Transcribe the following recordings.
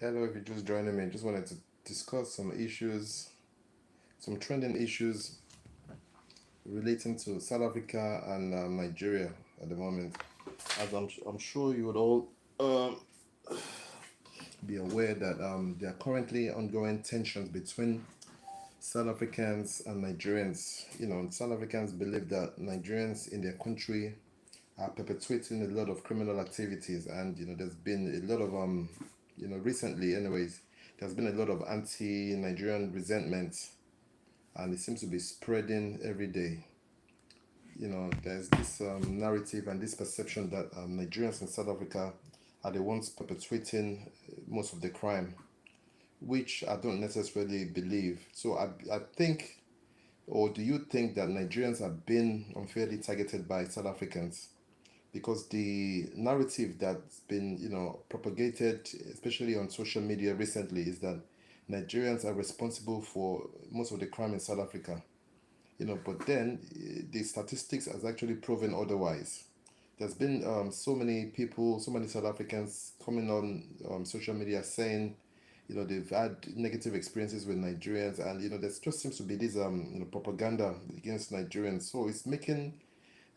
Hello, if you're just joining me, just wanted to discuss some issues, some trending issues relating to South Africa and Nigeria at the moment. As I'm sure you would all be aware that there are currently ongoing tensions between South Africans and Nigerians. South Africans believe that Nigerians in their country are perpetuating a lot of criminal activities, and there's been a lot of recently, anyways, there's been a lot of anti-Nigerian resentment, and it seems to be spreading every day. There's this narrative and this perception that Nigerians in South Africa are the ones perpetuating most of the crime, which I don't necessarily believe. So I think, or do you think that Nigerians are being unfairly targeted by South Africans? Because the narrative that's been propagated, especially on social media recently, is that Nigerians are responsible for most of the crime in South Africa. But then the statistics has actually proven otherwise. There's been so many people, so many South Africans coming on social media saying, they've had negative experiences with Nigerians, and there just seems to be this propaganda against Nigerians. So it's making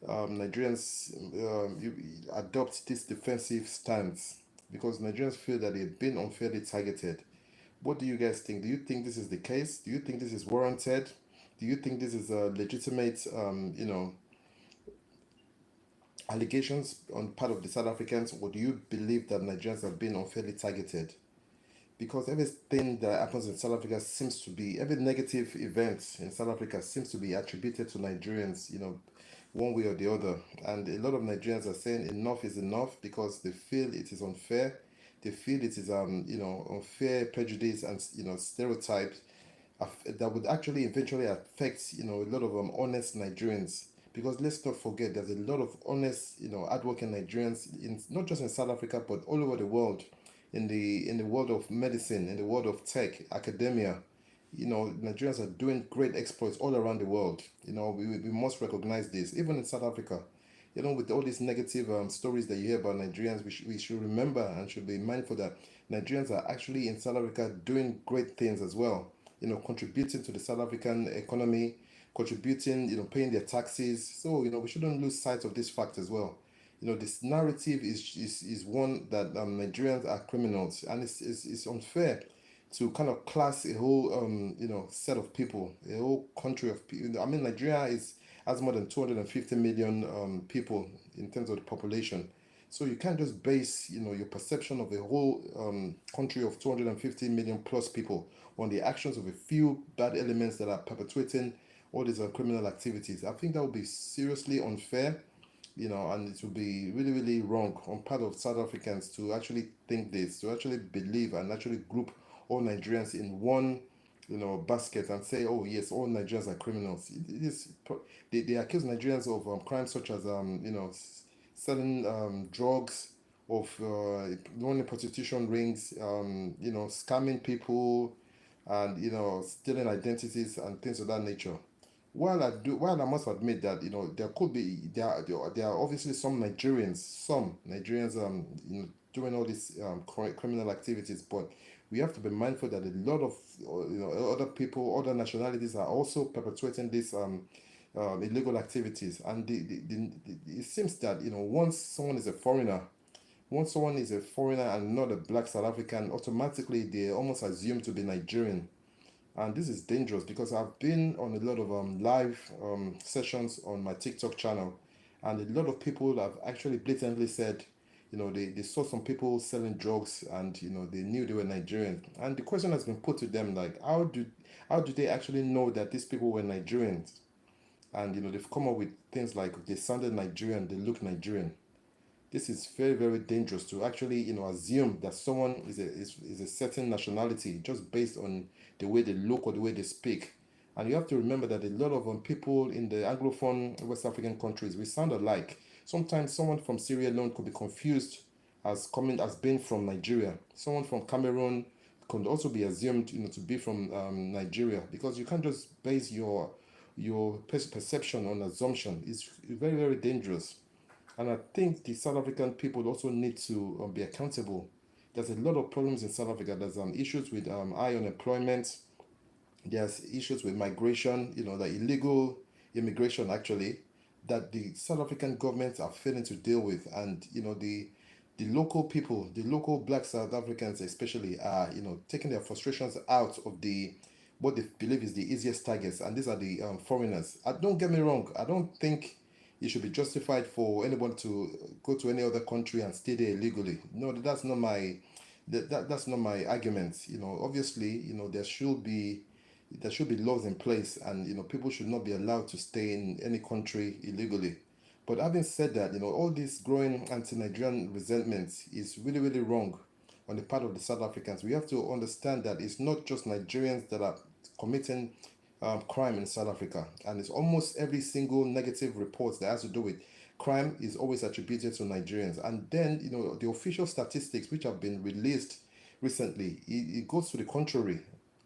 Nigerians adopt this defensive stance because Nigerians feel that they've been unfairly targeted. What do you guys think? Do you think this is the case? Do you think this is warranted? Do you think this is a legitimate, allegations on part of the South Africans, or do you believe that Nigerians have been unfairly targeted? Because everything that happens in South Africa seems to be, every negative event in South Africa seems to be attributed to Nigerians, one way or the other. And a lot of Nigerians are saying enough is enough because they feel it is unfair. They feel it is, unfair prejudice and, stereotypes that would actually eventually affect, a lot of honest Nigerians. Because let's not forget, there's a lot of honest, hardworking Nigerians in not just in South Africa but all over the world, in the world of medicine, in the world of tech, academia. Nigerians are doing great exploits all around the world. We must recognize this, even in South Africa. With all these negative stories that you hear about Nigerians, we should remember and should be mindful that Nigerians are actually in South Africa doing great things as well. Contributing to the South African economy, contributing, paying their taxes. So, we shouldn't lose sight of this fact as well. This narrative is one that Nigerians are criminals, and it's unfair to kind of class a whole set of people, a whole country of people. I mean, Nigeria is has more than 250 million people in terms of the population. So you can't just base your perception of a whole country of 250 million plus people on the actions of a few bad elements that are perpetuating all these criminal activities. I think that would be seriously unfair, and it would be really, really wrong on part of South Africans to actually think this, to actually believe and actually group all Nigerians in one, basket and say, oh yes, all Nigerians are criminals. They accuse Nigerians of crimes such as, selling drugs, of running prostitution rings, scamming people, and stealing identities and things of that nature. While I must admit that there are obviously some Nigerians doing all these criminal activities, but we have to be mindful that a lot of other people, other nationalities are also perpetuating these illegal activities, and it seems that once someone is a foreigner and not a black South African, automatically they almost assume to be Nigerian. And this is dangerous because I've been on a lot of live sessions on my TikTok channel, and a lot of people have actually blatantly said, they saw some people selling drugs, and they knew they were Nigerian. And the question has been put to them like, how do they actually know that these people were Nigerians? And they've come up with things like they sounded Nigerian, they look Nigerian. This is very, very dangerous to actually assume that someone is a certain nationality just based on the way they look or the way they speak. And you have to remember that a lot of people in the Anglophone West African countries, we sound alike. Sometimes someone from Sierra Leone could be confused as being from Nigeria. Someone from Cameroon could also be assumed to be from Nigeria, because you can't just base your perception on assumption. It's very, very dangerous. And I think the South African people also need to be accountable. There's a lot of problems in South Africa. There's issues with high unemployment. There's issues with migration, the illegal immigration actually, that the South African governments are failing to deal with. And, the local people, the local black South Africans especially, are, taking their frustrations out of the what they believe is the easiest targets, and these are the foreigners. Don't get me wrong, I don't think it should be justified for anyone to go to any other country and stay there illegally. No, that's not my argument. Obviously, there should be laws in place, and people should not be allowed to stay in any country illegally. But having said that, all this growing anti-Nigerian resentment is really, really wrong on the part of the South Africans. We have to understand that it's not just Nigerians that are committing crime in South Africa, and it's almost every single negative report that has to do with crime is always attributed to Nigerians. And then, the official statistics which have been released recently, it goes to the contrary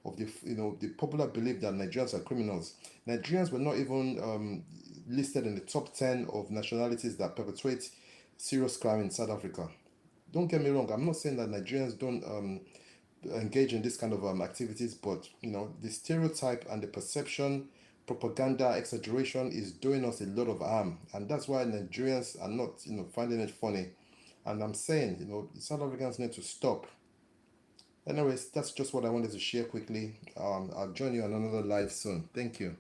of the popular belief that Nigerians are criminals. Nigerians were not even listed in the top 10 of nationalities that perpetrate serious crime in South Africa. Don't get me wrong, I'm not saying that Nigerians don't engage in this kind of activities, but the stereotype and the perception, propaganda, exaggeration is doing us a lot of harm, and that's why Nigerians are not finding it funny. And I'm saying South Africans need to stop. Anyways, that's just what I wanted to share quickly. I'll join you on another live soon. Thank you.